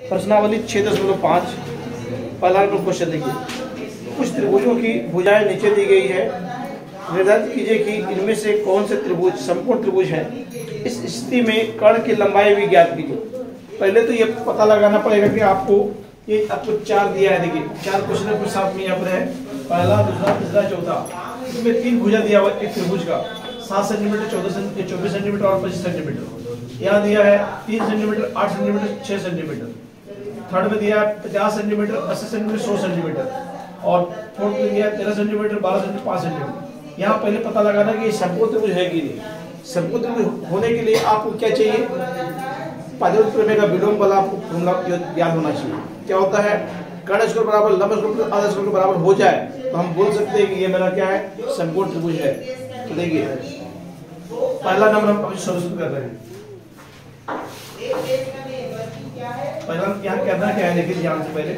प्रश्नावली 6.5 पहला number question देखिए। कुछ त्रिभुजों की भुजाएं नीचे दी गई है, निर्धारित कीजिए कि इनमें से कौन से त्रिभुज समकोण त्रिभुज है। इस स्थिति में कर्ण की लंबाई भी ज्ञात कीजिए। पहले तो ये पता लगाना पड़ेगा कि आपको चार दिया है। देखिए 4 क्वेश्चन आपके साथ में यहाँ पर है, पहला, दूसरा, तीसरा, चौथा। इसमें 3 भुजा दिया हुआ एक त्रिभुज का 7 सेंटीमीटर, 24 सेंटीमीटर और 25 सेंटीमीटर। यहाँ दिया है 3 सेंटीमीटर, 8 सेंटीमीटर, 6 सेंटीमीटर। थर्ड में दिया है 50 सेंटीमीटर, 80 सेंटीमीटर, 100 सेंटीमीटर। और फोर्थ में दिया है 13 सेंटीमीटर, 12 सेंटीमीटर, 5 सेंटीमीटर। यहाँ पहले पता लगाना कि ये समकोण त्रिभुज है कि नहीं। समकोण त्रिभुज होने के लिए आपको क्या चाहिए, पारस्परिक प्रमेय का विलोम वाला आपको फॉर्मूला याद होना चाहिए। क्या होता है, कर्ण स्क्वायर बराबर लंब स्क्वायर आधा स्क्वायर के बराबर हो जाए तो हम बोल सकते हैं कि ये मेरा क्या है, समकोण त्रिभुज है। तो देखिए पहला नंबर हम अभी सॉल्यूशन कर रहे हैं। पहला यहाँ कहना क्या है, देखिए ध्यान से, पहले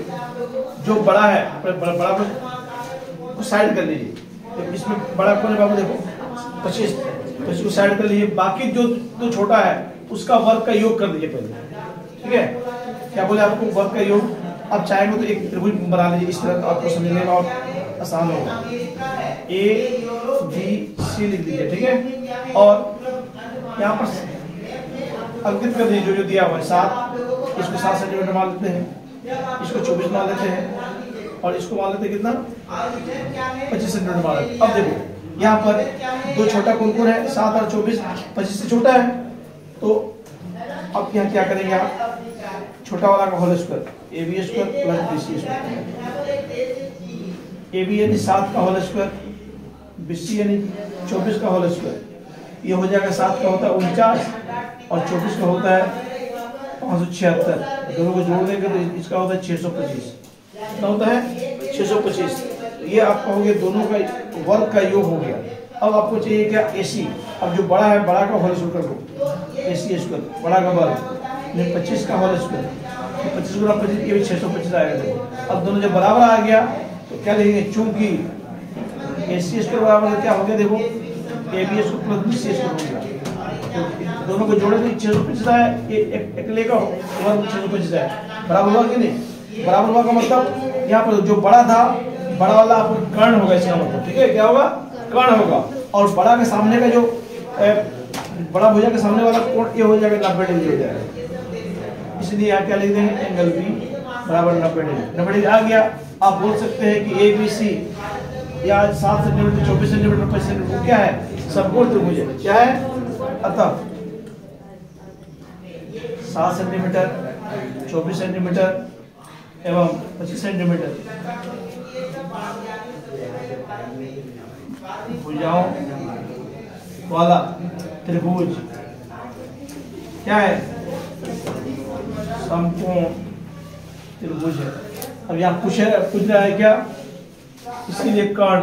जो बड़ा है बड़ा को साइड कर लीजिए। तो इसमें बड़ा कौन है बाबू, देखो 25 को साइड कर लीजिए। बाकी जो छोटा है उसका वर्ग का योग कर दीजिए पहले, ठीक है। क्या बोले आपको, वर्ग का योग। अब चाहेंगे तो एक त्रिभुज बना लीजिए इस तरह, आपको समझने में और आसान होगा। ABC लिख दीजिए, ठीक है। और यहाँ पर अंकित कर दीजिए जो दिया हुआ है 7। इसको 7 सेंटीमीटर मान लेते हैं, इसको 24 मान लेते हैं, और इसको मान लेते हैं कितना, 25 सेंटीमीटर मान लेते हैं। अब देखो यहाँ पर दो छोटा कौन है, 7 और 24, 25 से छोटा है। तो अब यहाँ क्या करेंगे आप, छोटा वाला का whole square AB square plus BC square. AB यानी 7 का होल स्क्वायर, BC यानी 24 का होल स्क्वायर। ये हो जाएगा 7 का होता है 49 और 24 का होता है 576। दोनों को जोड़ देंगे तो इसका होता है 625। कितना होता है, 625। ये आपका हो गया, दोनों का वर्ग का योग हो गया। अब आपको चाहिए क्या, AC। अब जो बड़ा है बड़ा का होल स्क्वायर कर दो, AC स्क्वायर बड़ा का वर्ग 25 का होल स्क्वायर। 25 गुना 25 ये भी 625 आएगा। अब दोनों जब बराबर आ गया तो क्या लिखेंगे, चूंकि AC स्क्वायर बराबर क्या हो गया, देखो AB square plus BC square हो गया। तो दोनों को जोड़े तो 625 है, ये अकेले का वर्ग 625 है। बराबर हुआ कि नहीं, बराबर हुआ का मतलब यहाँ पर जो बड़ा था, बड़ा वाला आपको कर्ण होगा, इसका मतलब, ठीक है। क्या होगा, कर्ण होगा। और बड़ा के सामने का जो बड़ा भुजा के सामने वाला कोण ये हो जाएगा 90 डिग्री हो जाएगा। इसलिए यहाँ क्या लिख देंगे, एंगल B बराबर 90 डिग्री। 90 डिग्री आ गया। आप बोल सकते हैं कि ABC या 7 सेंटीमीटर, 24 सेंटीमीटर, 25 सेंटीमीटर क्या है, समकोण त्रिभुज है। क्या है, अतः 7 सेंटीमीटर, 24 सेंटीमीटर एवं 25 सेंटीमीटर भुजाओं वाला त्रिभुज क्या है, समकोण त्रिभुज है। अब यहाँ पूछ रहा है क्या, इसीलिए कर्ण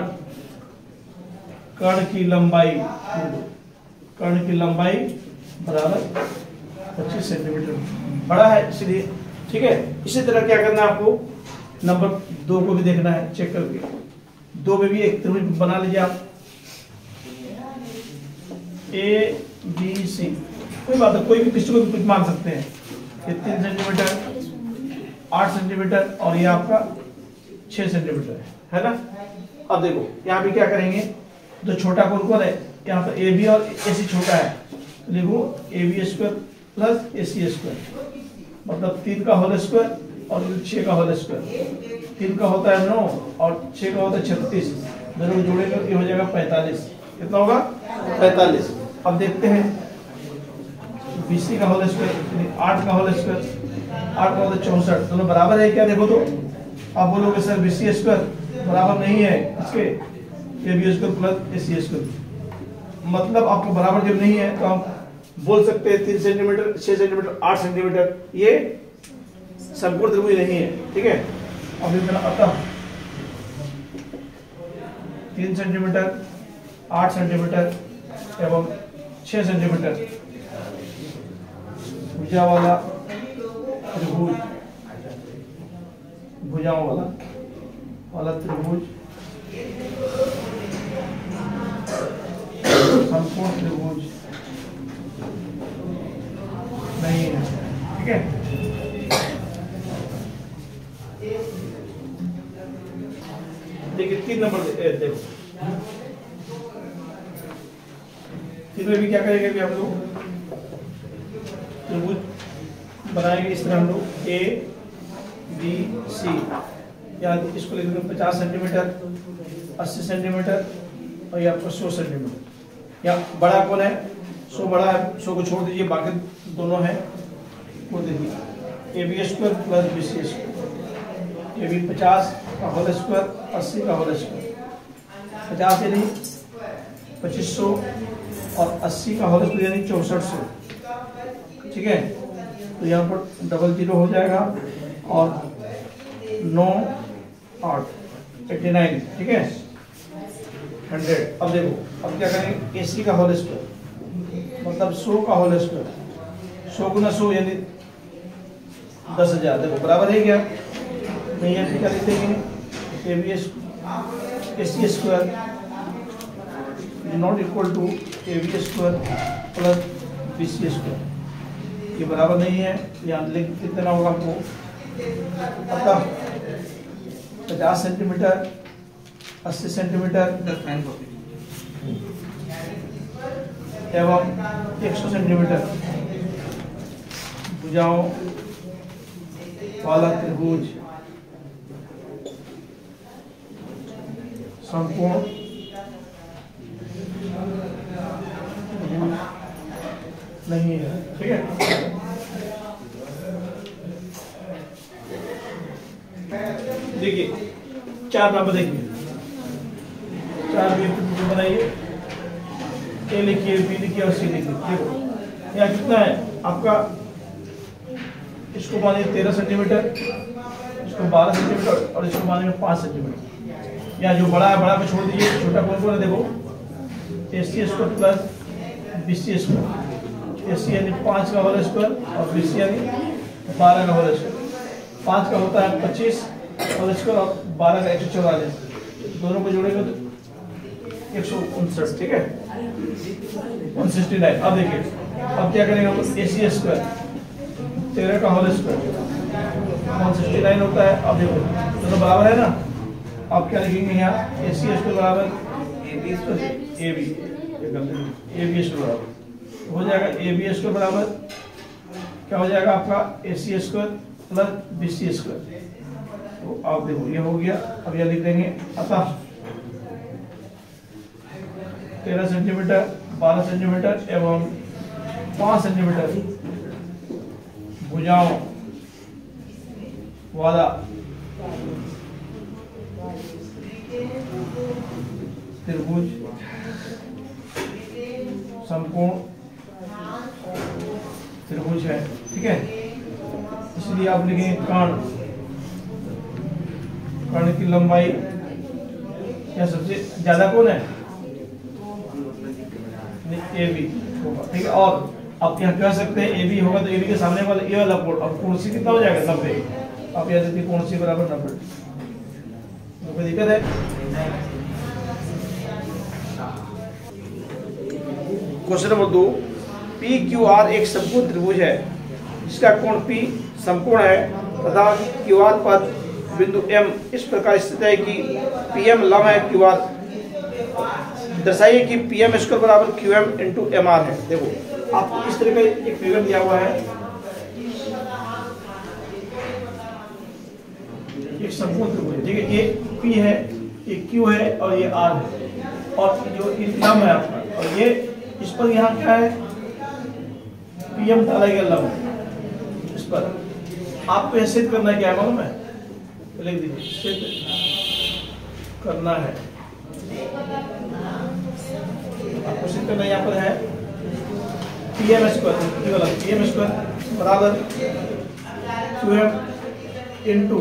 की लंबाई बराबर 25 सेंटीमीटर बड़ा है, इसलिए, ठीक है। इसी तरह क्या करना है आपको, नंबर 2 को भी देखना है, चेक करके। 2 में भी एक त्रिभुज बना लीजिए आप, ABC। कोई बात है, कोई भी किसी को भी कुछ मान सकते हैं। ये 3 सेंटीमीटर, 8 सेंटीमीटर और ये आपका 6 सेंटीमीटर है ना। अब देखो यहाँ भी क्या करेंगे, जो छोटा कौन है, यहाँ पर AB और AC छोटा है, तो लिखो AB square plus AC square, मतलब 3 का होल स्क्वायर और 6 का होल स्क्वायर। 3 का होता है 9 और 6 का होता है 36। दोनों को जोड़ेंगे तो ये हो जाएगा 45। कितना होगा, 45। अब देखते हैं BC का होल स्क्वायर, 8 का होल स्क्वायर, 8 का होता है 64। दोनों बराबर है क्या, देखो तो। आप बोलोगे सर BC स्क्वायर बराबर नहीं है इसके, AB square plus AC square. मतलब आपको बराबर जब नहीं है तो हम बोल सकते हैं 3 सेंटीमीटर, 6 सेंटीमीटर, 8 सेंटीमीटर ये समकोण त्रिभुज नहीं है, ठीक है। अब इतना अतः 3 सेंटीमीटर, 8 सेंटीमीटर एवं 6 सेंटीमीटर भुजा वाला त्रिभुज, भुजाओं वाला त्रिभुज समकोण त्रिभुज नहीं है, ठीक है। 3 नंबर देखो, 3 में भी क्या करेंगे अभी हम लोग त्रिभुज बनाएंगे इस तरह हम लोग ए बी सी, या इसको लिख देंगे 50 सेंटीमीटर, 80 सेंटीमीटर और ये आपको 100 सेंटीमीटर। या बड़ा कौन है, 100 बड़ा है, 100 को छोड़ दीजिए, बाकी दोनों है वो देखिए A B square plus B C square, A B 50 का होल स्क्वायर 80 का होल स्क्वायर, 50 यानी 2500 और 80 का होल स्क्वायर यानी 6400, ठीक है। तो यहाँ पर डबल 0 हो जाएगा और 9 8 89, ठीक है 100। अब देखो अब क्या करेंगे, AC का होल स्क्वायर मतलब 100 का होल स्क्वायर, 100 गुना 100 यानी 10,000, देखो बराबर है क्या, नहीं यहाँ क्या लिख देंगे AC square not equal to AB square plus BC square, ये बराबर नहीं है, यहाँ लिख कितना होगा आपको पता, 50 सेंटीमीटर 80 सेंटीमीटर एवं 100 सेंटीमीटर भुजाओं वाला त्रिभुज संपूर्ण नहीं है, ठीक है। देखिए 4 नंबर देखिए, 4 बी बनाइए, ए लिखिए, बी लिखिए और सी लिखिए। देखो यहाँ कितना है आपका, इसको मानिए 13 सेंटीमीटर, इसको 12 सेंटीमीटर और इसको मानिए 5 सेंटीमीटर। यहाँ जो बड़ा है बड़ा को छोड़ दीजिए, छोटा कौन कौन है देखो, AC square plus BC square, AC यानी 5 का होल स्क्वायर और BC यानी 12 का होल स्क्वायर। 5 का होता है 25 होल स्क्वायर और 12 का 144, दोनों को जोड़ेंगे तो 159, ठीक है 169। अब देखिए अब क्या करेंगे हम, AC स्क्वायर 13 का होल स्क्वायर 169 होता है। अब देखो दोनों बराबर है ना, अब क्या लिखेंगे यहाँ, AC स्क्वायर बराबर AB स्क्वायर बराबर हो जाएगा, AB स्क्वायर बराबर क्या हो जाएगा आपका AC square plus BC square. तो आप देखो ये हो गया। अब यह लिख देंगे अतः 13 सेंटीमीटर 12 सेंटीमीटर एवं 5 सेंटीमीटर भुजाओं वाला त्रिभुज संपूर्ण त्रिभुज है, ठीक है। इसलिए आप लिखेंगे कर्ण की लंबाई क्या सबसे ज्यादा कौन है, AB होगा, ठीक है। और आप यहाँ कह सकते हैं AB होगा तो AB के सामने वाला ये वाला कोण, अब कोण C कितना हो जाएगा 90। आप याद रखिए कोण C बराबर 90, कोई दिक्कत है। क्वेश्चन नंबर 2, PQR एक समकोण त्रिभुज है जिसका कोण P समकोण है तथा QR पर बिंदु M इस प्रकार स्थित है कि PM लंब है QR। दर्शाइए कि PM स्क्वायर बराबर QM इंटू MR है। देखो आपको इस तरह का एक फिगर दिया हुआ है, एक समकोण त्रिभुज, ठीक है। ये P है, ये Q है और ये R है, और जो ये लंब है आपका, और ये इस पर यहाँ क्या है PM डाला गया लंब, इस पर आपको यह सिद्ध करना है, क्या है मालूम है, लिख दीजिए सिद्ध करना है। आपको सिद्ध करना यहाँ पर है PM स्क्वायर बराबर QM इंटू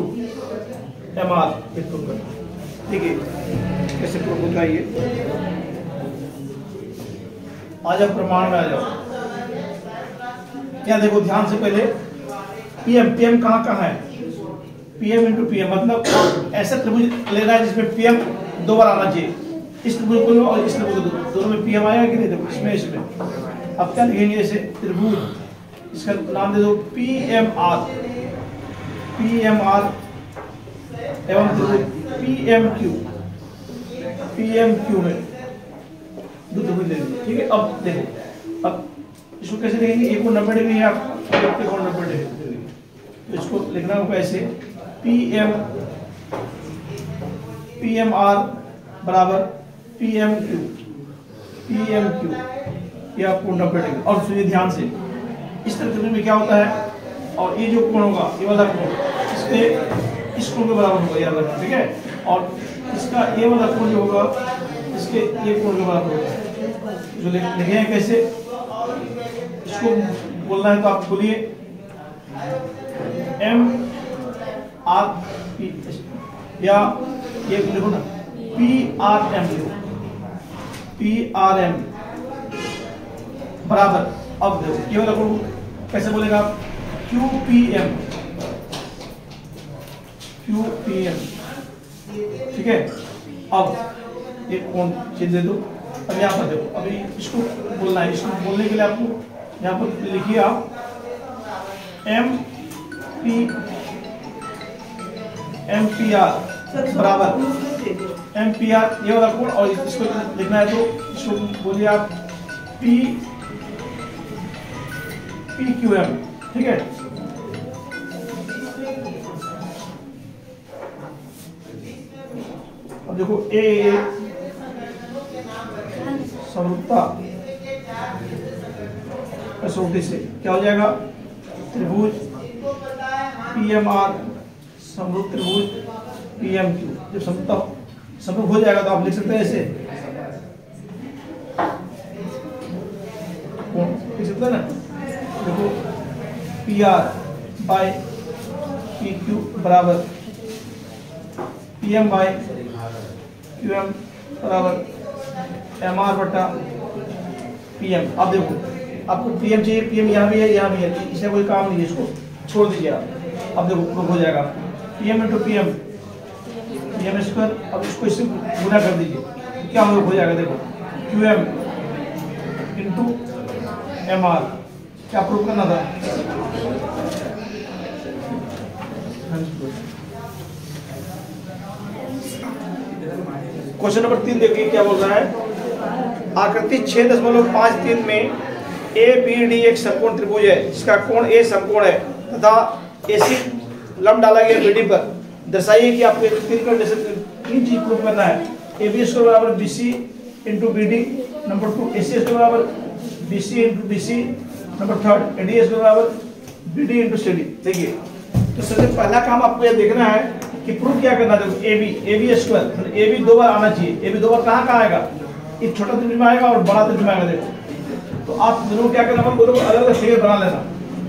MR, ठीक है। कैसे प्रूव होता है ये, आज आप प्रमाण में आ जाओ। क्या देखो ध्यान से पहले PM कहाँ है, PM इंटू PM मतलब ऐसा त्रिभुज लेना है जिसमें PM 2 बार आना चाहिए। इस त्रिभुज को लो और इस त्रिभुज को, दोनों में PM आया कि नहीं, देखो इसमें। अब क्या लिखेंगे ऐसे त्रिभुज, इसका नाम दे दो PMR एवं त्रिभुज PMQ PMQ में दो त्रिभुज ले लीजिए, ठीक है। अब देखो, अब इसको कैसे लिखेंगे, एक को 90 डिग्री है, आप एक को 90 डिग्री, तो इसको लिखना होगा ऐसे, PMR बराबर PMQ, ये आपको 90 डिग्री। और सुनिए ध्यान से, इस त्रिभुज में क्या होता है, और ये जो कोण होगा, ये वाला कोण इसके इस कोण के बराबर होगा, याद रखना, ठीक है। और इसका ये वाला कोण जो होगा, इसके ये कोण के बराबर होगा। जो लिखे हैं कैसे, इसको बोलना है तो आप बोलिए MRP, या ये लिखो ना PRM, PRM बराबर, अब देखो ये वाला कोण कैसे बोलेगा आप, QPM, ठीक है। अब एक कोण चेंज दे दो, अब यहाँ पर देखो, अभी इसको बोलना है, इसको बोलने के लिए आपको यहाँ पर लिखिए आप MPR बराबर MPR, ये वाला कोण, और इसको लिखना है तो इसको बोलिए आप PQM, ठीक है। अब देखो ए समरूपता कसौटी से क्या हो जाएगा, त्रिभुज PMR समरूप त्रिभुज PMQ, जब समरूप हो जाएगा तो आप लिख सकते हैं ऐसे, लिख सकते हैं ना, देखो PR बाय PQ बराबर PM बाय QM बराबर MR बटा PM। अब देखो, आपको PM चाहिए, PM यहाँ भी है, यहाँ भी है, इससे कोई काम नहीं है, इसको छोड़ दीजिए आप। अब देखो हो जाएगा PM इंटू PM स्क्वायर, अब इसको इससे गुना कर दीजिए, तो क्या हो जाएगा, देखो QM इंटू MR, क्या प्रूव करना था, क्वेश्चन नंबर 3 देखिए क्या बोल रहा है, आकृति 6.53 में ABD एक समकोण त्रिभुज है जिसका कोण A समकोण है तथा AC लंब डाला गया BD पर, दर्शाइए कि आपको तीन कंडीशन, तीन चीज प्रूव करना है। AB स्क्वायर बराबर BC into BD, number 2 AC square बराबर BC into DC, number 3 AD square बराबर BD इंटू CD। देखिए, तो सबसे पहला काम आपको यह देखना है कि प्रूफ क्या करना है। AB स्क्वायर मतलब AB दो बार आना चाहिए, AB दो बार कहाँ आएगा, एक छोटा त्रिभुज में आएगा और बड़ा त्रिभुज में आएगा। देखो, तो आप दोनों क्या करना है, दोनों अलग अलग फिगर बना लेना।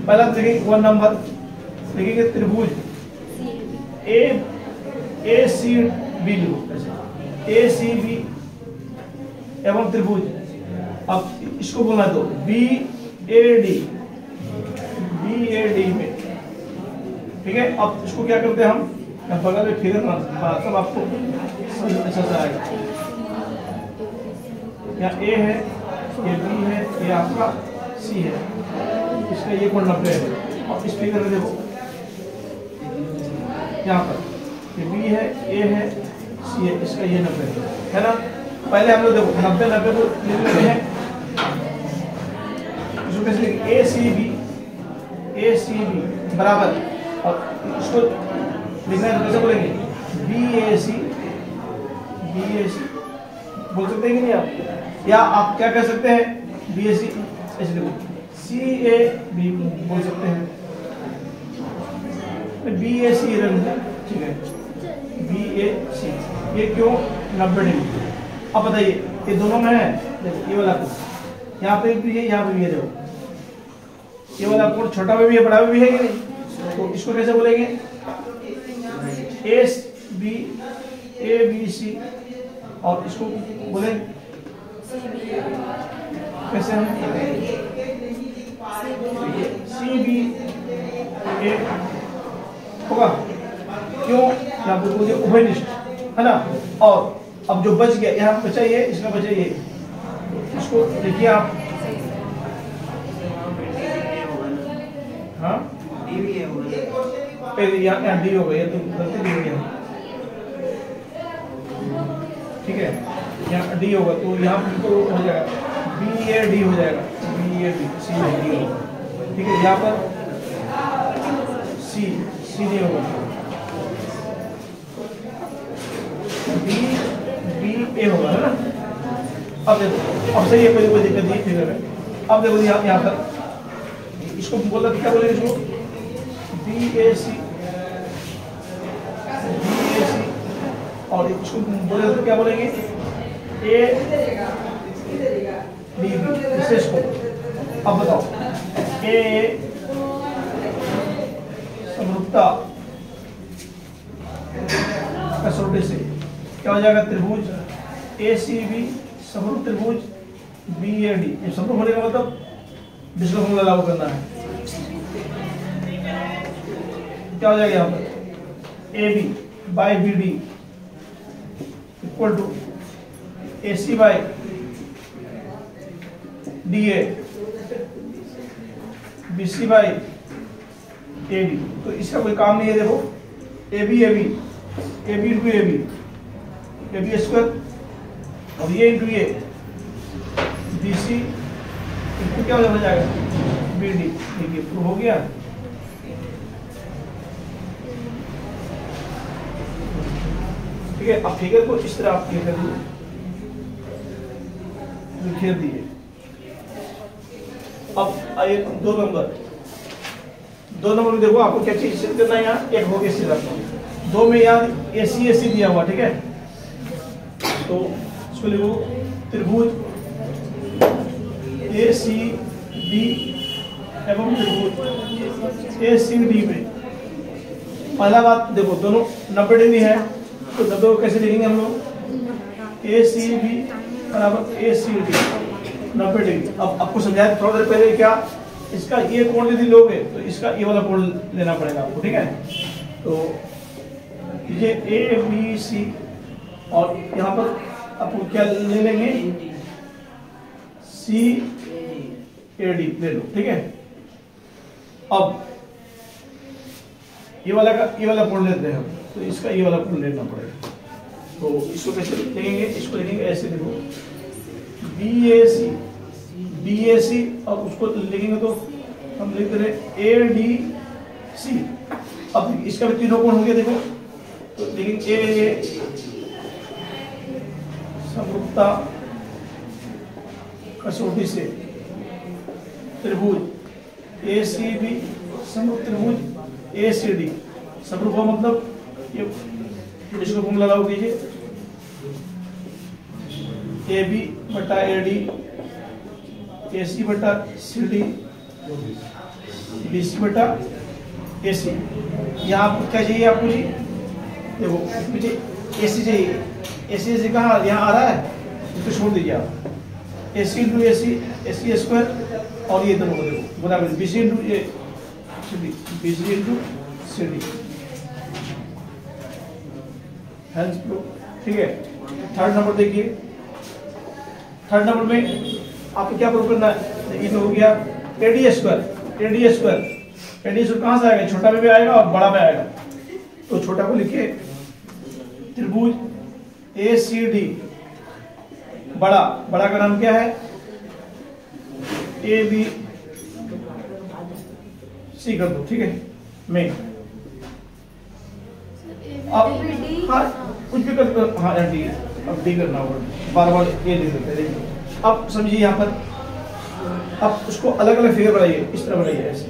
पहला देखिए 1 नंबर देखिए त्रिभुज ACB लिखो, ACB एवं त्रिभुज, अब इसको बोलना है तो BAD में, ठीक है। अब इसको क्या करते हैं हम, बगल में फिगर तब आपको समझ अच्छा से आएगा। यहाँ A है, ये B है, ये आपका C है, इसका ये कोण 90 है। अब इस फिगर में देखो, यहाँ पर ये B है, A है, C है, इसका ये 90 है ना। पहले हम लोग देखो 90 को लिख लेते हैं, इसको कैसे लिखेंगे, ACB बराबर, और इसको लिखना है तो कैसे बोलेंगे, BAC बोल सकते हैं कि नहीं आप, या आप क्या कह सकते हैं, BAC ऐसे लिखो, CAB बोल सकते हैं, BAC रंग, ठीक है, BAC, ये क्यों 90 डिग्री। अब बताइए ये दोनों में है, देखो ये वाला कोण यहाँ पे भी है, यहाँ पे भी है, देखो ये वाला कोण छोटा में भी है, बड़ा में भी है कि नहीं, तो इसको कैसे बोलेंगे, ABC, और इसको बोले कैसे हम, CBA होगा, क्यों, यहाँ पे बोलिए उभयनिष्ठ है ना। और अब जो बच गया, यहाँ बचा ये, इसमें बचा ये, इसको देखिए आप, हाँ यहाँ डी हो गई, तो गलती दी गई, ठीक है। यहाँ डी होगा तो यहाँ पर तो हो जाएगा BAD हो जाएगा, BAD सी डी होगा, ठीक है। यहाँ पर सी नहीं होगा, BA होगा, है ना। अब देखो, अब सही है, कोई दिक्कत नहीं फिगर में। अब देखो यहाँ पर इसको बोला क्या बोलेंगे, इसको BAC और इसको बोले तो क्या बोलेंगे ADB इसको। अब बताओ A समरूपता कसौटी से क्या हो जाएगा, त्रिभुज ACB समरूप त्रिभुज BAD। ये समरूप होने का मतलब दूसरा फॉर्मूला लागू करना है। क्या हो जाएगा यहाँ पर AB by BD equal to AC by DA BC by AB। तो इसका कोई काम नहीं है। देखो AB इंटू AB स्क्वायर और ये इंटू ये BC इंटू क्या हो जाएगा BD। देखिए प्रूव हो गया। ठीक है, अब फिगर को इस तरह आप घेर दिए। अब आइए 2 नंबर में देखो आपको क्या चीज सिद्ध करना है। यहाँ एक हो गया सिद्ध रखना, 2 में यहाँ AC दिया हुआ, ठीक है। तो इसको लिखो त्रिभुज ACB एवं त्रिभुज ACD में पहला बात देखो दोनों 90 डिग्री है, तो 90 को कैसे लिखेंगे हम लोग, ACB बराबर ACD 90 डिग्री। अब आपको समझाया थोड़ा देर पहले क्या, इसका ये कोण यदि लोगे तो इसका ये वाला कोण लेना पड़ेगा आपको, ठीक है। तो ये ABC और यहाँ पर आपको क्या ले लेंगे CAD ले लो, ठीक है। अब ये वाला कोण लेते हैं हम, तो इसका ये वाला कोण लेना पड़ेगा। तो इसको कैसे लिखेंगे, इसको लिखेंगे ऐसे, देखो BAC और उसको लिखेंगे तो हम लिखते रहे ADC। अब इसका भी तीनों कोण हो गया, देखो तो लिखेंगे A समरूपता कसौटी से त्रिभुज ACB समरूप त्रिभुज ACD। समरूप मतलब ये इसको फॉर्मूला लागू कीजिए, AB बटा AD AC बटा CD BC बटा AC। यहाँ क्या चाहिए आपको जी, देखो मुझे AC चाहिए। AC कहाँ यहाँ आ रहा है, इसको छोड़ दीजिए आप। AC इंटू AC स्क्वायर और ये दोनों देखो बराबर BC इंटू CD हेल्स प्रूफ, ठीक है। थर्ड नंबर देखिए, थर्ड नंबर में आपको क्या प्रूफ करना है, देखिए हो गया AD स्क्वायर कहाँ से आएगा, छोटा में भी आएगा और बड़ा में आएगा। तो छोटा को लिखिए त्रिभुज ACD, बड़ा का नाम क्या है ABC कर दो, ठीक है। में अब हाँ कुछ भी कर, हाँ डी, अब डी करना होगा, बार ये दे देते हैं। अब समझिए यहाँ पर, अब उसको अलग अलग फिगर बनाइए, इस तरह बनाइए ऐसे।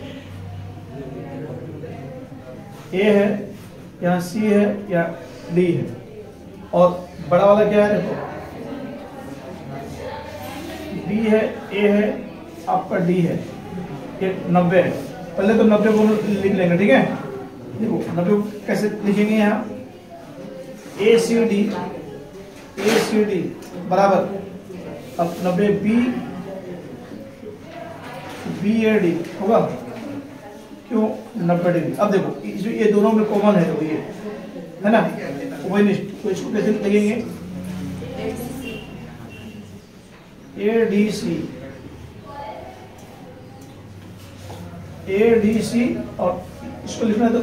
A है, यहाँ C है, या D है, और बड़ा वाला क्या है, देखो B है, A है, आपका D है, ये 90 है। पहले तो 90 को लिख लेंगे, ठीक है। देखो 90 कैसे लिखेंगे, यहाँ ACD बराबर, अब 90 BAD होगा, क्यों 90 डिग्री। अब देखो ये दोनों में कॉमन है, तो ये है ना, वही नहीं, तो इसको कैसे लिखेंगे ADC और इसको लिखना है तो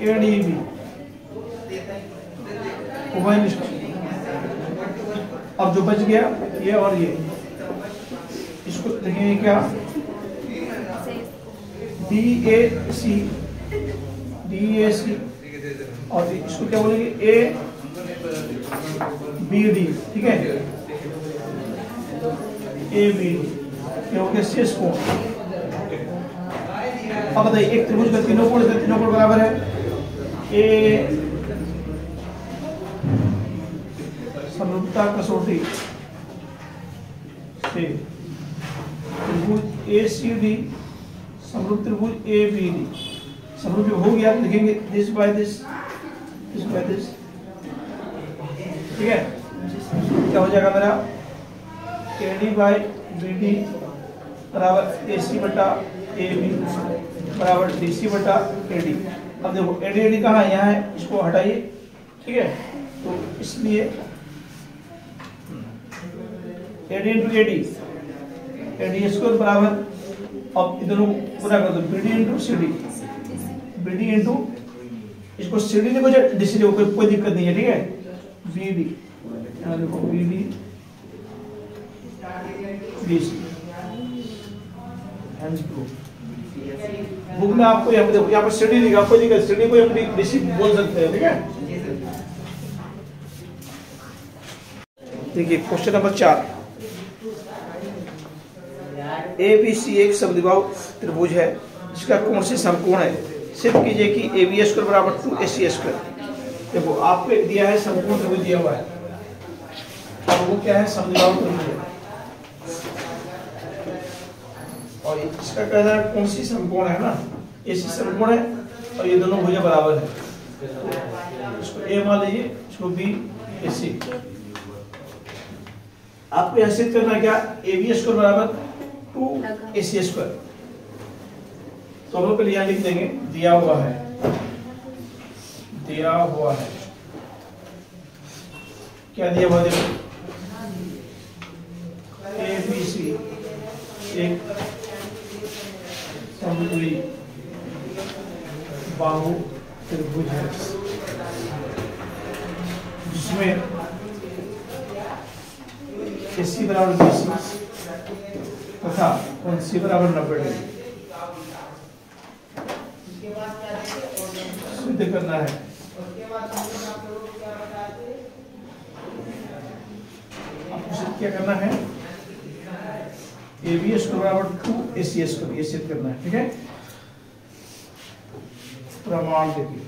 ADB अब जो बच गया ये और ये, इसको लिखेंगे क्या, DAC, और इसको क्या बोलेंगे, ABD, ठीक है, ABD, क्या हो गया, शेष कोण। अब बताइए एक त्रिभुज का तीनों कोण बराबर है, ए समरूपता कसौटी से त्रिभुज ACD समरूप त्रिभुज ABD, समरूप जब हो गया लिखेंगे दिस बाय दिस, ठीक है। क्या हो जाएगा मेरा, AD बाय BD बराबर AC बटा AB बराबर DC बटा AD। अब देखो AD कहाँ है, यहाँ है, इसको हटाइए, ठीक है। तो इसलिए AD इंटू AD स्क्वायर बराबर, अब इधर पूरा कर दो, BD into CD, BD into, इसको CD ने मुझे DC देखो, कोई दिक्कत नहीं है, ठीक है। BD, यहाँ देखो BD DC, बुक में आपको यहाँ पे देखो, यहाँ पर CD लिखा, कोई दिक्कत, CD को हम DC बोल सकते हैं, ठीक है। देखिए क्वेश्चन नंबर 4, ABC एक समद्विबाहु त्रिभुज है जिसका कोण से समकोण है, सिद्ध कीजिए कि AB स्क्वायर बराबर 2AC स्क्वायर। देखो आपको एक दिया है समकोण त्रिभुज दिया हुआ है, अब वो क्या है, समद्विबाहु त्रिभुज है, और इसका कहना है कौन सी समकोण है ना, AC समकोण है, और ये दोनों भुजा बराबर है, इसको A मान लीजिए, इसको B, AC। आपको यह सिद्ध करना क्या, AB स्क्वायर बराबर 2AC स्क्वायर, दोनों के लिए यहां लिख देंगे, दिया हुआ है, क्या दिया हुआ, देखो ABC एक समद्विबाहु त्रिभुज है जिसमें AC बराबर BC तथा C बराबर 90 डिग्री सिद्ध करना है। आपको सिद्ध क्या करना है, AB स्क्वायर बराबर 2AC स्क्वायर, ये सिद्ध करना है, ठीक है। प्रमाण देखिए,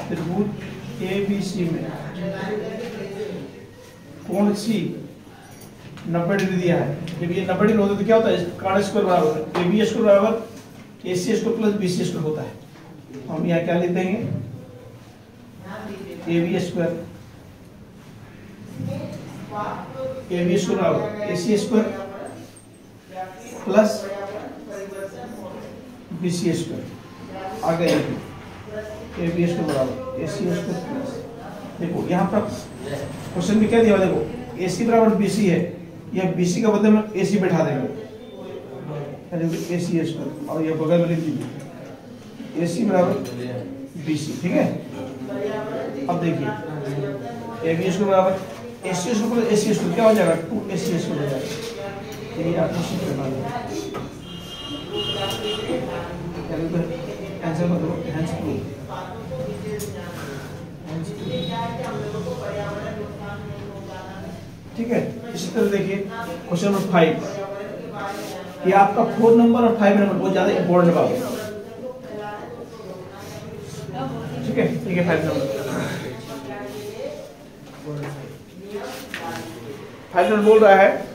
त्रिभुज ABC में कोण C 90 डिग्री दिया है, जब ये 90 डिग्री होता है तो क्या होता है, कर्ण स्क्वायर बराबर AB स्क्वायर बराबर AC square plus BC square होता है। हम यहाँ क्या लिख देंगे, AB स्क्वायर बराबर AC square plus BC square, आगे AB स्क्वायर बराबर AC स्क्वायर प्लस, देखो यहाँ पर क्वेश्चन में क्या दिया, देखो AC बराबर BC है, यह BC का बदले में AC बैठा देंगे, AC स्क्वायर, और यह बगल में लिख दीजिए AC बराबर BC, ठीक है। अब देखिए AB स्क्वायर बराबर AC square plus AC square क्या हो जाएगा, 2AC स्क्वायर हो जाएगा, यही आपको सिद्ध करना है। आंसर मतलब हैंस प्रूफ, ठीक है। इसी तरह देखिए क्वेश्चन नंबर 5, ये आपका 4 नंबर और 5 नंबर बहुत ज्यादा इंपॉर्टेंट बात है, ठीक है। ठीक है 5 नंबर बोल रहा है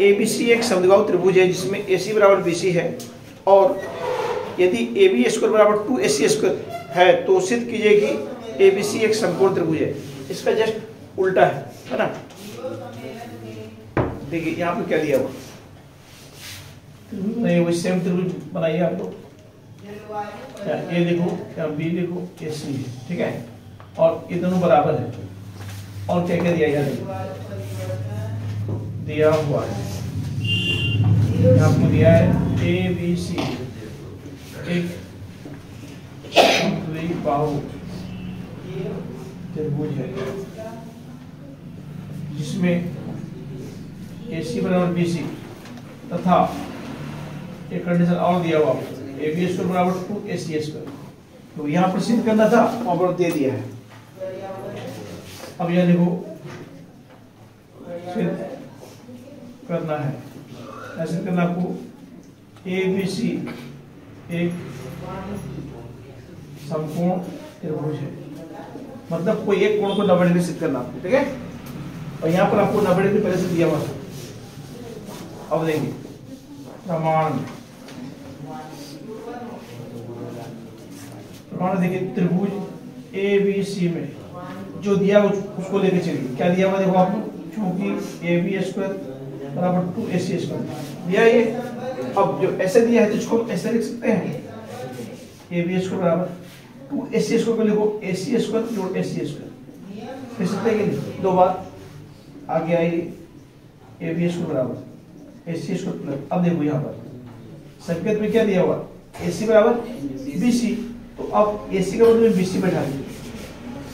ABC एक समद्विबाहु त्रिभुज है जिसमें AC बराबर BC है, और यदि AB स्क्वायर बराबर 2AC स्क्वायर है तो सिद्ध कीजिए कि ABC एक समकोण त्रिभुज है। इसका जस्ट उल्टा है ना, देखिए यहाँ पे क्या दिया हुआ, नहीं वही सेम त्रिभुज बनाइए आप लोग, A लिखो, B लिखो, AC है, ठीक है, और ये दोनों बराबर है, और क्या क्या दिया यार, दिया हुआ है आपको दिया है ABC एक बाहु त्रिभुज है जिसमें AC बराबर BC तथा एक कंडीशन और दिया हुआ AB स्क्वायर बराबर 2AC स्क्वायर, तो यहाँ पर सिद्ध करना था, वहां पर दे दिया है। अब यह देखो सिद्ध करना है, ऐसे करना आपको ABC एक समकोण त्रिभुज है, मतलब कोई एक कोण को 90 डिग्री सिद्ध करना आपको, ठीक है। और यहाँ पर आपको 90 डिग्री पहले से दिया हुआ था। अब देंगे प्रमाण देखिए त्रिभुज ABC में जो दिया उसको लेके चलिए। क्या दिया हुआ देखो आपको, चूंकि AB स्क्वायर बराबर 2AC स्क्वायर दिया ये। अब जो ऐसे दिया है तो इसको ऐसे लिख सकते हैं, AB स्क्वायर बराबर 2AC स्क्वायर को लिखो AC स्क्वायर जोड़ AC स्क्वायर, लिख सकते हैं कि दो बार आगे आइए AB स्क्वायर बराबर AC स्क्वायर प्लस। अब देखो यहाँ पर संकेत में क्या दिया हुआ, AC बराबर BC, तो अब AC का मतलब BC बैठा दीजिए,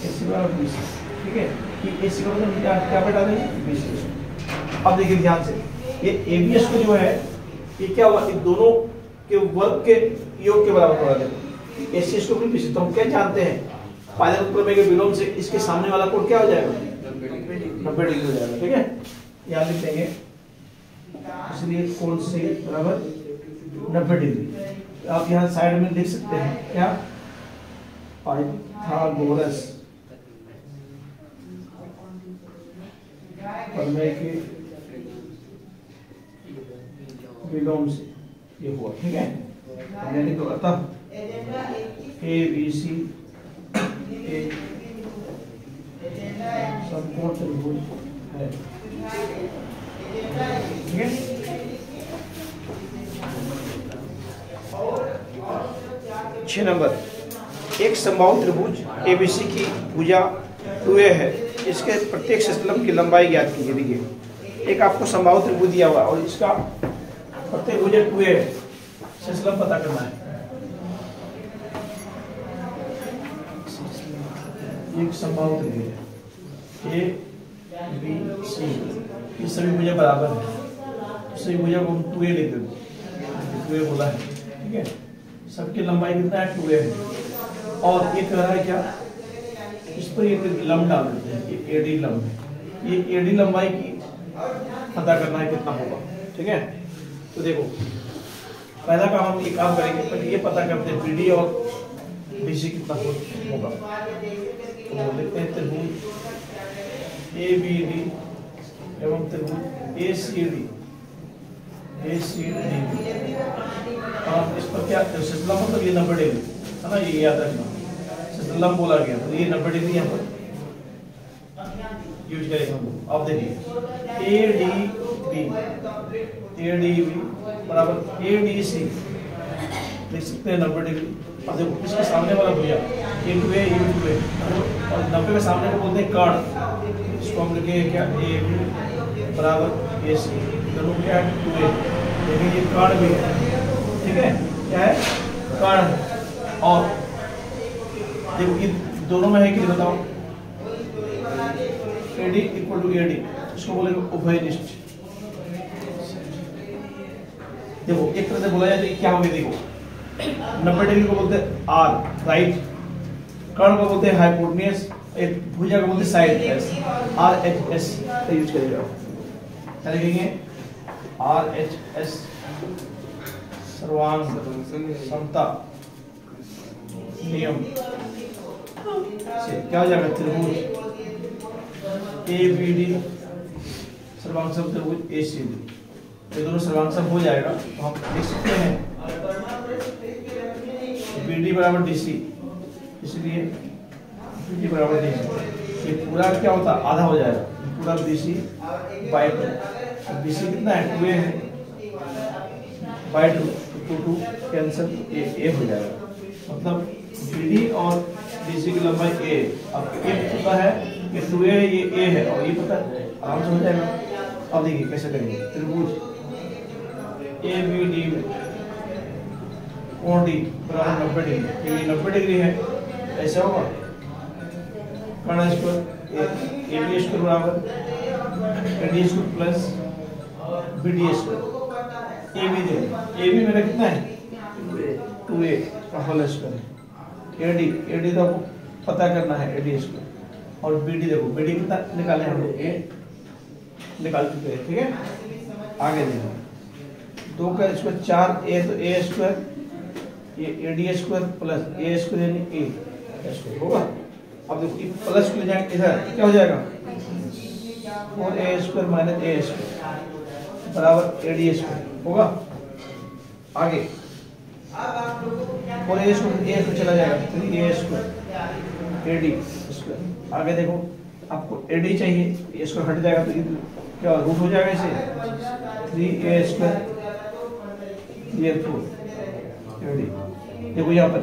AC बराबर BC, ठीक है, कि AC का मतलब क्या बैठा देंगे BC। अब देखिए ध्यान से, ये ABS को जो है ये क्या हुआ, इन दोनों के वर्ग के योग के बराबर होगा। देखो AC इसको भी BC, तो हम क्या जानते हैं पाइथागोरस प्रमेय के विलोम से इसके सामने वाला कोण क्या हो जाएगा, 90 डिग्री हो जाएगा, ठीक है। यहाँ लिख देंगे, इसलिए कोण C बराबर 90 डिग्री। आप यहाँ साइड में लिख सकते हैं क्या, पाइथागोरस प्रमेय के विलोम से ये हुआ, ठीक है। यानी तो अतः ABC एक समकोण त्रिभुज है, ठीक है। 6 नंबर, एक समबाहु त्रिभुज ABC की भुजा 2A है, इसके प्रत्येक शतलम की लंबाई ज्ञात कीजिए। देखिए एक आपको समबाहु त्रिभुज दिया हुआ और इसका प्रत्येक भुजा 2A है, शतलम पता करना है। एक समबाहु त्रिभुज है ABC, ये सभी भुजा बराबर है, तो सभी भुजा को हम 2A लिख देते, 2A बोला है, ठीक है। सबकी लंबाई कितना है, 2A है। और ये कह रहा है क्या, इस पर एक लंब डाल देते हैं, ये AD लंब है, ये AD लंबाई की पता करना है कितना होगा, ठीक है। तो देखो पहला काम हम ये काम करेंगे, पहले ये पता करते हैं BD और BC कितना होगा। तो लिखते हैं त्रिभुज ABD एवं त्रिभुज ACD और इस पर क्या शतलम मतलब ये 90 डिग्री है ना, ये याद रखना, शतलम बोला गया तो ये 90 डिग्री यहाँ पर यूज करेंगे हम। अब देखिए ADB बराबर ADC लिख सकते हैं 90 डिग्री। अब देखो इसके सामने वाला भुजा A2A और 90 के सामने को बोलते हैं कर्ण, इसको हम लिखेंगे क्या AB बराबर AC, दोनों क्या है 2A, लेकिन ये कर्ण भी है, ठीक है, क्या है कर्ण। और देखो ये दोनों में है कि बताओ, AD इक्वल टू AD, इसको बोलेंगे उभयनिष्ठ। देखो एक तरह से बोला जाए तो क्या होगा, देखो 90 डिग्री को बोलते हैं R राइट, कर्ण को बोलते हैं हाइपोटेन्यूज, एक भुजा को बोलते हैं साइड RHS का यूज करेगा। क्या लिखेंगे RHS सर्वांग समता नियम से क्या हो जाएगा, त्रिभुज ABD सर्वांग सम त्रिभुज ACD, ये दोनों सर्वांग सम हो जाएगा। तो हम लिख सकते हैं BD बराबर DC, इसलिए BD बराबर DC, ये पूरा क्या होता है आधा हो जाएगा, पूरा BC बाय 2, BC कितना है 2A है बाय 2 कैंसिल A हो जाएगा, मतलब BD और BC की लंबाई A। अब A पता है कि 2A है, ये A है और ये पता है, आराम से हो जाएगा। अब देखिए कैसे करेंगे, त्रिभुज ABD में कोण D बराबर 90 डिग्री, ये 90 डिग्री है ऐसे होगा कर्ण स्क्वायर ए बी स्क्वायर बराबर A D square plus B D square. A B देखो ए बी मेरा कितना है 2a का होल स्क्वायर। ए डी तो पता करना है ए डी स्क्वायर। और बी डी देखो बी डी कितना निकाले हम लोग ए निकाल चुके हैं, ठीक है। आगे देखो 2 का स्क्वायर 4a तो a स्क्वायर ये ए डी स्क्वायर प्लस ए स्क्वायर यानी ए स्क्वायर होगा। अब देखो ये प्लस को ले जाएंगे इधर क्या हो जाएगा 4a स्क्वायर माइनस ए स्क्वायर बराबर ए डी स्क्वायर होगा। आगे और ए स्क्वायर चला जाएगा 3a स्क्वायर ए डी स्क्वायर। आगे देखो आपको ए डी चाहिए ए स्क्वायर हट जाएगा तो क्या रूट हो जाएगा इसे 3a स्क्वायर ये 4 ए डी। देखो यहाँ पर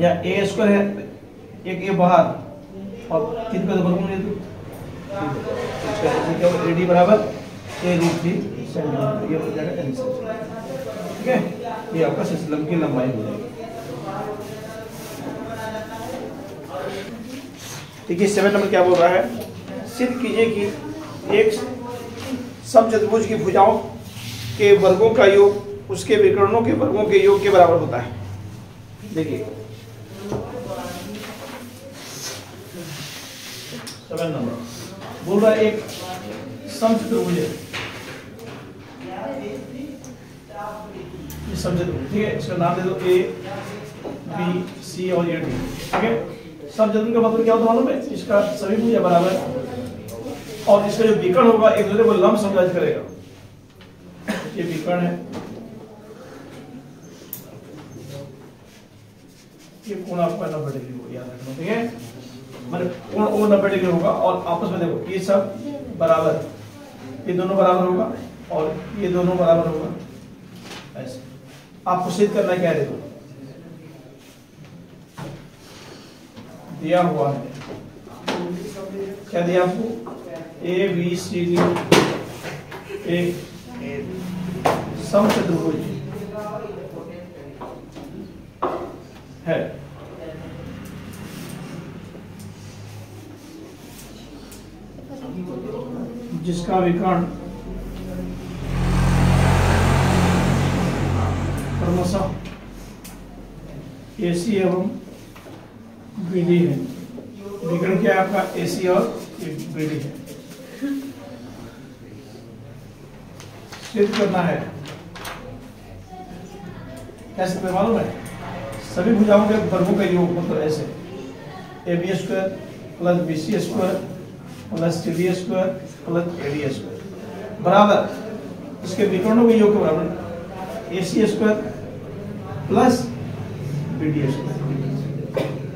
या ए स्क्वायर है एक ए बाहर और 3 का वर्गमूल ले दो क्या हो ए डी बराबर ए रूट 3 सेंटीमीटर ये हो जाएगा आंसर, ठीक है। ये आपका सिस्टम की लंबाई हो जाएगी। देखिए 7 नंबर क्या बोल रहा है, सिद्ध कीजिए कि एक समचतुर्भुज की भुजाओं के वर्गों का योग उसके विकर्णों के वर्गों के योग के बराबर होता है। देखिए 7 नंबर बोल रहा है एक समचतुर्भुज है, समचतुर्भुज, ठीक है। इसका नाम दे दो ए बी सी और ए डी, ठीक है। समचतुर्भुज का मतलब क्या होता है मालूम है, इसका सभी भुजा बराबर और इसका जो विकर्ण होगा एक दूसरे को लंब समविभाजित करेगा। ये विकर्ण है, ये कोण आपका 90 डिग्री होगा, याद रखना, ठीक है। मतलब कोण ओ 90 डिग्री होगा और आपस में देखो ये सब बराबर, ये दोनों बराबर होगा और ये दोनों बराबर होगा। ऐसे आपको सिद्ध करना क्या है, देखो दिया हुआ है, क्या दिया आपको ए बी सी डी एक समचतुर्भुज है, जिसका विकर्ण क्रमशः AC एवं BD है। विकर्ण क्या है आपका AC और BD है। सिद्ध करना है, कैसे मालूम है, सभी भुजाओं के वर्गों का योग मतलब ऐसे AB square plus BC square plus CD square plus AD square बराबर इसके विकर्णों के योग के बराबर AC square plus BD square.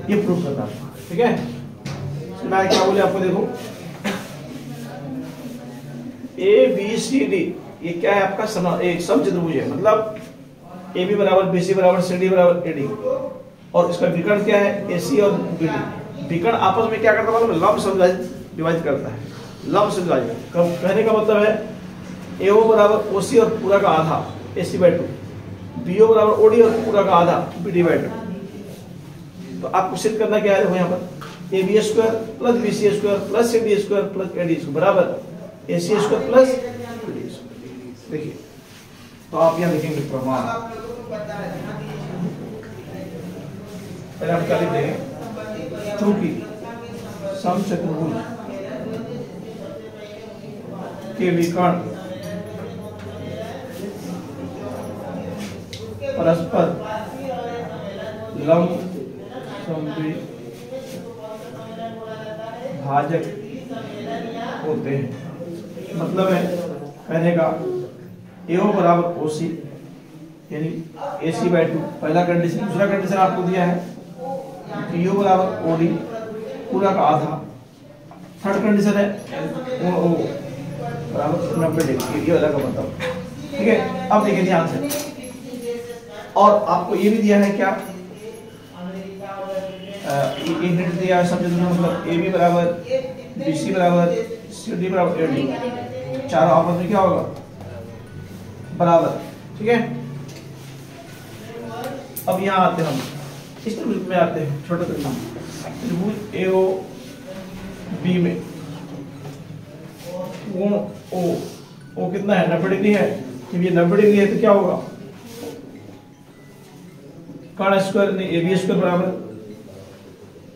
ये प्रूफ करना है, ठीक है। सुना क्या बोले आपको, देखो ABCD ये क्या है आपका एक समचतुर्भुज है, मतलब AB बराबर BC बराबर CD बराबर AD और इसका विकर्ण क्या है AC और BD। विकर्ण आपस में क्या करता है मालूम, लंब समविभाजित विभाजित करता है, लंब समविभाजित। कहने का मतलब है AO बराबर OC और पूरा का आधा AC/2, BO बराबर OD और पूरा का आधा BD/2। तो आपको सिद्ध करना क्या है, देखो यहाँ पर AB square plus BC square plus CD square plus AD square बराबर AC square plus BD square. देखिए तो आप यहाँ लिखेंगे प्रमाण, पहले हम क्या लिख देंगे, चूंकि समचतुर्भुज के विकर्ण परस्पर लंब भाजक होते हैं। मतलब है कहने का AO बराबर OC यानी AC/2 पहला कंडीशन। दूसरा कंडीशन आपको दिया है PO बराबर OD पूरा का आधा। थर्ड कंडीशन है OO बराबर 90 डिग्री, ये वाला का बताओ, ठीक है। अब देखिए ध्यान से, और आपको ये भी दिया है क्या, ये हिंट दिया है समझो, मतलब AB बराबर BC बराबर CD बराबर AD, चारों आपस में क्या होगा बराबर, ठीक है। अब यहाँ आते हैं हम इस त्रिभुज में आते हैं, छोटा त्रिभुज ए ओ बी में कोण ओ कितना है 90 डिग्री है। जब ये 90 डिग्री है तो क्या होगा, कर्ण स्क्वायर नहीं ए बी स्क्वायर बराबर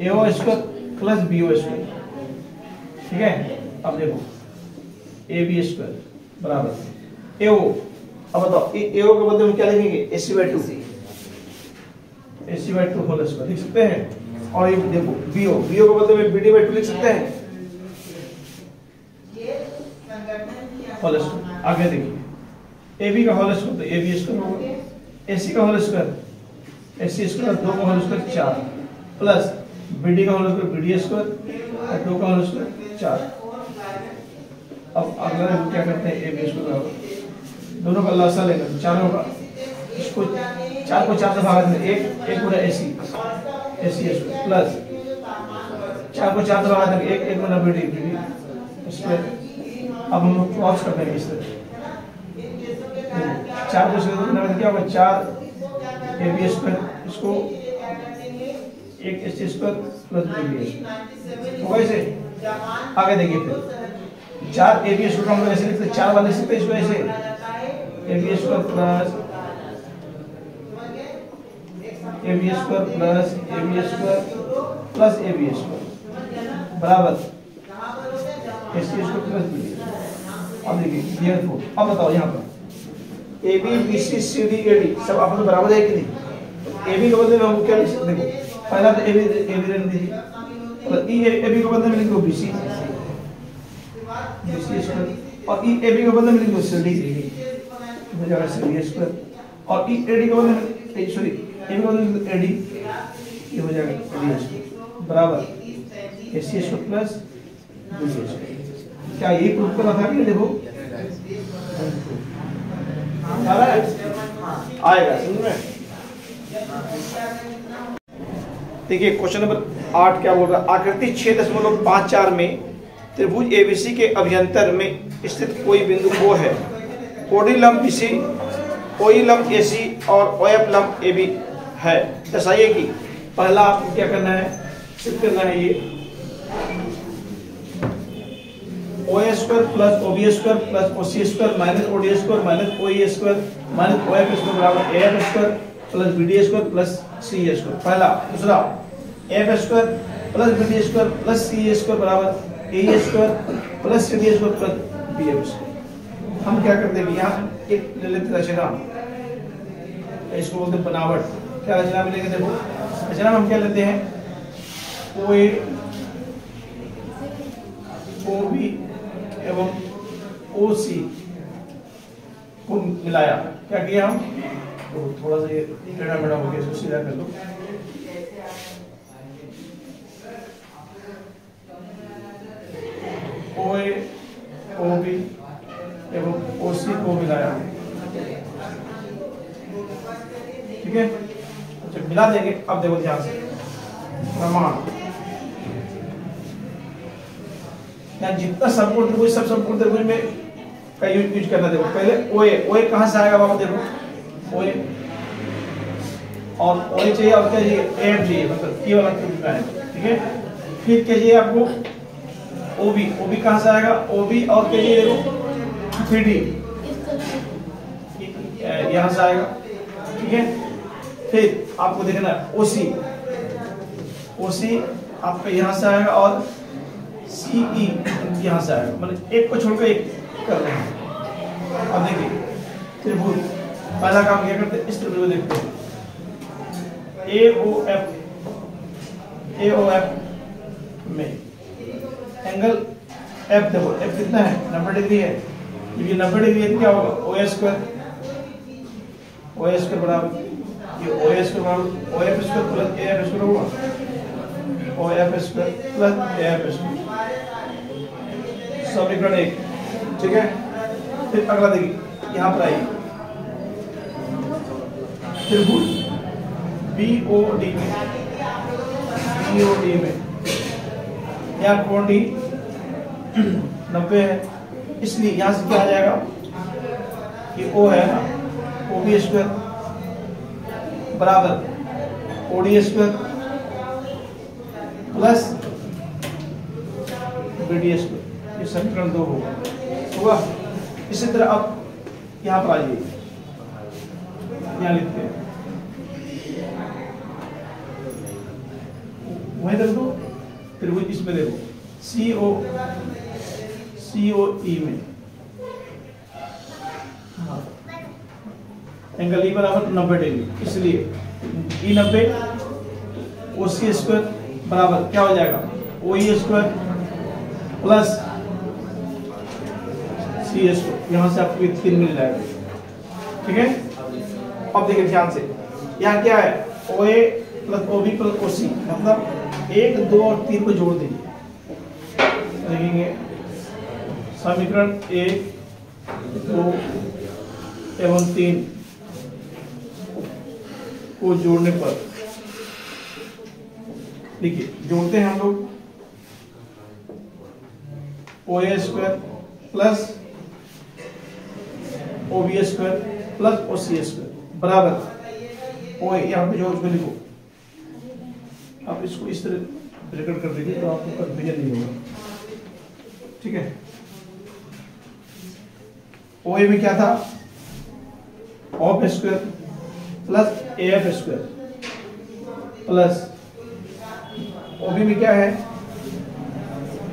A O square plus B O square, ठीक है। अब देखो ए बी स्क्वायर बराबर ए ओ, अब बताओ ए ओ के बदले में क्या लिखेंगे AC/2 होल स्क्वायर लिख सकते हैं। और ये देखो बी ओ के बदले में BD/2 लिख सकते हैं होल स्क्वायर। आगे देखिए AB का होल स्क्वायर तो AB स्क्वायर होगा, AC का होल स्क्वायर AC स्क्वायर 2 का होल स्क्वायर 4 प्लस BD का होल स्क्वायर BD स्क्वायर और 2 का होल स्क्वायर 4। अब अगला क्या करते हैं AB स्क्वायर बराबर दोनों का लसा लेकर 4 होगा, इसको 4 को 4 से भाग दें 1 गुना AC स्क्वायर प्लस 4 को 4 से भाग दें 1 गुना BD स्क्वायर। अब हम लोग क्रॉस कर देंगे इस तरह 4 को स्क्वायर क्या होगा 4 AB स्क्वायर, इसको 1 AC square plus BD square होगा इसे। आगे देखिए फिर 4 AB स्क्वायर हम लोग ऐसे लिखते हैं, 4 वाले लिख सकते हैं इसको ऐसे AB square plus AB square plus AB square plus AB square बराबर AC स्क्वायर प्लस BD। अब देखिए therefore अब बताओ यहाँ पर AB BC CD AD सब आपस में बराबर है कि नहीं, तो AB के बदले में हम क्या लिख सकते हैं, देखो पहला तो AB रहने दीजिए, मतलब AB के बदले में लिख दो BC स्क्वायर और AB के बदले में लिख दो CD हो जाएगा CD स्क्वायर और AD के बदले में सॉरी AB के बदले में AD ये हो जाएगा AD स्क्वायर बराबर AC square plus BC square. क्या यही प्रूफ करना था कि देखो आएगा समझ में। देखिए क्वेश्चन नंबर 8 क्या बोल रहा है, आकृति 6.54 में त्रिभुज ABC के अभ्यंतर में स्थित कोई बिंदु O है, OD लंब BC, OE लंब AC और OF लंब AB है। दर्शाइए कि पहला आपको क्या करना है, सिद्ध करना है ये OA square plus OB square plus OC square minus OD square minus OE square minus OF square बराबर AF square plus BD square plus CA square. पहला। दूसरा AF square plus BD square plus CA square बराबर AE square plus CD square plus BF square. हम क्या करते हैं यहाँ एक ले लेते रचना, इसको बोलते हैं बनावट। क्या रचना मिलेगा, देखो रचना में हम क्या लेते हैं OA OB एवं OC को मिलाया, क्या किया हम, तो थोड़ा सा ये टेढ़ा मेढ़ा हो गया, इसको सीधा कर लो। OA OB एवं OC को मिलाया, ठीक है। जब मिला देंगे, अब देखो ध्यान से प्रमाण, यहाँ जितना संपूर्ण त्रिभुज सब संपूर्ण त्रिभुज में का यूज करना। देखो पहले OA कहाँ से आएगा बाबा, देखो OA और OA चाहिए और क्या चाहिए AF चाहिए, मतलब ये वाला त्रिभुज है, ठीक है। फिर क्या चाहिए आपको OB कहाँ से आएगा, OB और क्या चाहिए देखो BD यहाँ से आएगा, ठीक है। फिर आपको देखना OC आपका यहाँ से आएगा और CE यहाँ से आएगा, मतलब एक को छोड़कर एक कर रहे हैं। अब देखिए त्रिभुज पहला काम क्या करते हैं, इस त्रिभुज को देखते हैं AOF में एंगल F, देखो F कितना है 90 डिग्री है। जब ये 90 डिग्री है तो क्या होगा OA स्क्वायर बराबर ये OA स्क्वायर बराबर OF square plus AF square होगा, OF square plus AF square समीकरण 1, ठीक है। फिर अगला देखिए यहाँ पर आइए त्रिभुज BOD में यहाँ कोण D 90 है, इसलिए यहाँ से क्या आ जाएगा कि O है ना OB स्क्वायर बराबर OD square plus BD square, ये समीकरण 2 होगा। इसी तरह अब यहाँ पर आइए, यहाँ लिखते हैं, वहीं रख दो, त्रिभुज इसमें देखो COE में एंगल ई बराबर 90 डिग्री, इसलिए ई 90 OC स्क्वायर बराबर क्या हो जाएगा, OE स्क्वायर प्लस सी स्क्वायर, यहाँ से आपको 3 मिल जाएगा। ठीक है, अब देखिए ध्यान से, यहाँ क्या है, OA plus OB plus OC, मतलब 1, 2 और 3 को जोड़ दीजिए, लिखेंगे समीकरण 1, 2 एवं 3 को जोड़ने पर, देखिए जोड़ते हैं हम लोग, OA square plus OB square plus OC square बराबर OA, यहाँ पे जो उसको लिखो, आप इसको इस तरह ब्रैकेट कर दीजिए तो आपको कन्फ्यूजन नहीं होगा। ठीक है, OA में क्या था, OP square plus AF square plus OB में क्या है,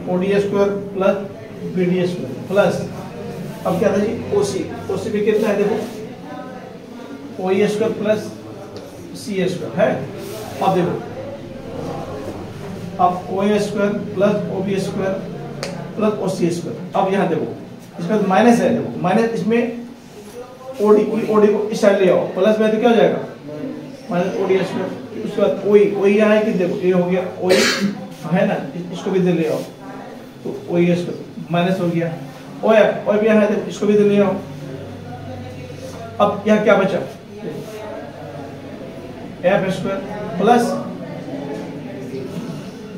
OD square plus BD square plus, अब क्या था जी, OC में कितना है देखो, OE square plus CA square है। अब देखो, अब OA square plus OB square plus OC square, अब यहाँ देखो इसमें माइनस है, देखो माइनस, इसमें OD को इस साइड ले आओ, प्लस में तो क्या हो जाएगा, माइनस OD स्क्वायर, उसके बाद OE यहाँ है कि देखो ये हो गया, OE है ना, इसको भी दे ले आओ, तो OE स्क्वायर माइनस हो गया, OF यहाँ है, देखो इसको भी दे ले आओ। अब यहाँ क्या बचा, F square plus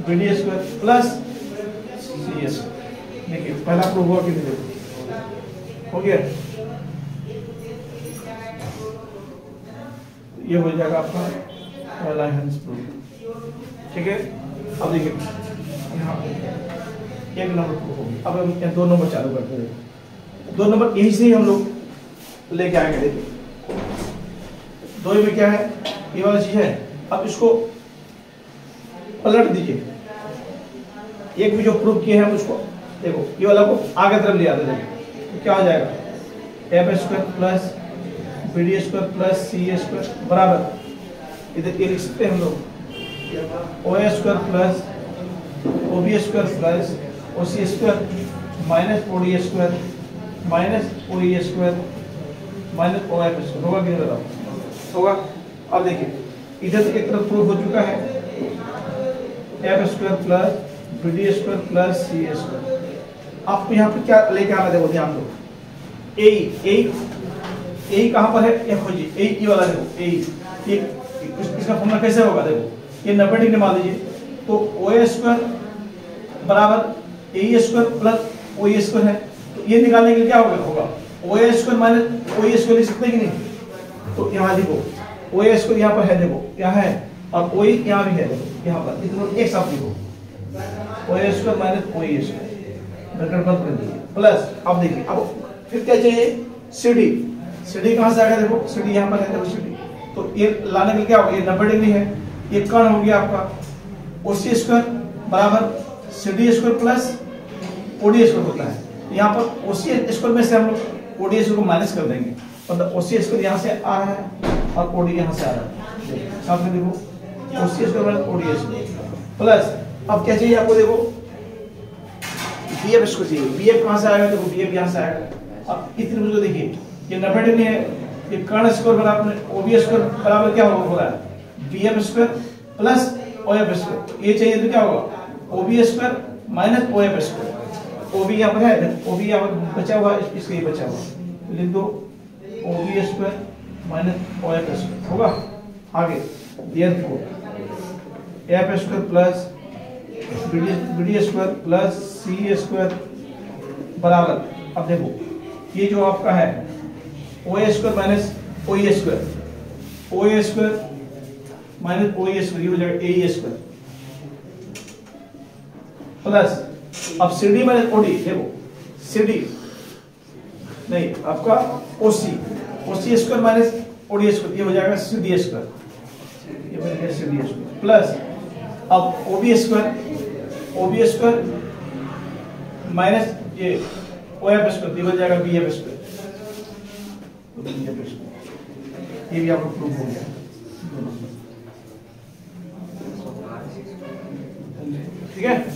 BD square plus C square, देखिए पहला प्रूफ हुआ कि नहीं, देखो हो गया, ये हो जाएगा आपका पहला हेंस प्रूफ। ठीक है, अब देखिए यहाँ 1 नंबर प्रूफ हो गया, अब हम 2 नंबर चालू करते हैं। 2 नंबर यहीं से ही हम लोग लेके आएंगे। देखिए 2 में क्या है, ये वाला चीज है, अब इसको पलट दीजिए, एक भी जो प्रूफ किए हैं हम उसको देखो, ये वाला को आगे तरफ ले आते हैं, तो क्या हो जाएगा, F square plus BD square plus C square बराबर, इधर ये लिख सकते हैं हम लोग, OA square plus OB square plus OC square minus OD square minus OE square minus OF square, होगा कि नहीं बताओ, होगा। अब देखिए इधर से एक तरफ प्रूफ हो चुका है, F square plus BD square plus C square, आपको यहाँ पे क्या लेके आना, देखो ध्यान दो, ए कहाँ पर है, F हो जी, ए वाला देखो, ए इसका फॉर्मूला कैसे होगा, देखो ये 90 डिग्री मान लीजिए, तो OA स्क्वायर बराबर AE square plus OE square है, तो ये निकालने के लिए क्या होगा, OA square minus OE square लिख सकते हैं कि नहीं, तो यहाँ देखो OA स्क्वायर यहाँ पर है, देखो यहाँ है, और OE यहाँ भी है, देखो यहाँ पर, इतना एक साथ लिखो, OA square minus OE square bracket बंद कर दीजिए प्लस, अब देखिए अब फिर क्या चाहिए, CD कहाँ से आएगा, देखो CD यहाँ पर है, देखो CD, तो ये लाने के लिए क्या होगा, ये 90 डिग्री है, ये कर्ण हो गया आपका OC स्क्वायर बराबर CD square plus OD square होता है, यहाँ पर OC स्क्वायर में से हम लोग OD स्क्वायर को माइनस कर देंगे, मतलब OC स्क्वायर यहाँ से आ रहा है और OD यहाँ से आ रहा है, साथ में देखो OC square plus OD square plus, अब क्या चाहिए आपको, देखो BF इसको चाहिए, BF कहाँ से आएगा, देखो BF यहाँ से आएगा। अब इतने मुझे देखिए ये 90 डिग्री है, ये कर्ण स्क्वायर बराबर OB स्क्वायर बराबर क्या हो रहा है, BF square plus OF square, तो ये चाहिए तो क्या होगा, OB square minus OF square, OB यहाँ पर है, OB यहाँ पर बचा हुआ है, इसके ये बचा हुआ, लिख दो OB square minus OF square होगा। आगे therefore F square plus BD square plus C square बराबर, अब देखो ये जो आपका है OA square minus OE square, OA square minus O A square, ये हो जाएगा ए स्क्वायर प्लस, अब सी डी माइनस ओडी, देखो सी डी नहीं आपका ओसी, ओसी स्क्वायर माइनस ओडी स्क्वायर, ये हो जाएगा सी डी स्क्वायर, ये बन गया सी डी स्क्वायर प्लस, अब ओबी स्क्वायर, ओबी स्क्वायर माइनस ये ओ एफ स्क्वायर, ये बन जाएगा बी एफ स्क्वायर, ये भी आपको प्रूफ हो गया। ठीक है।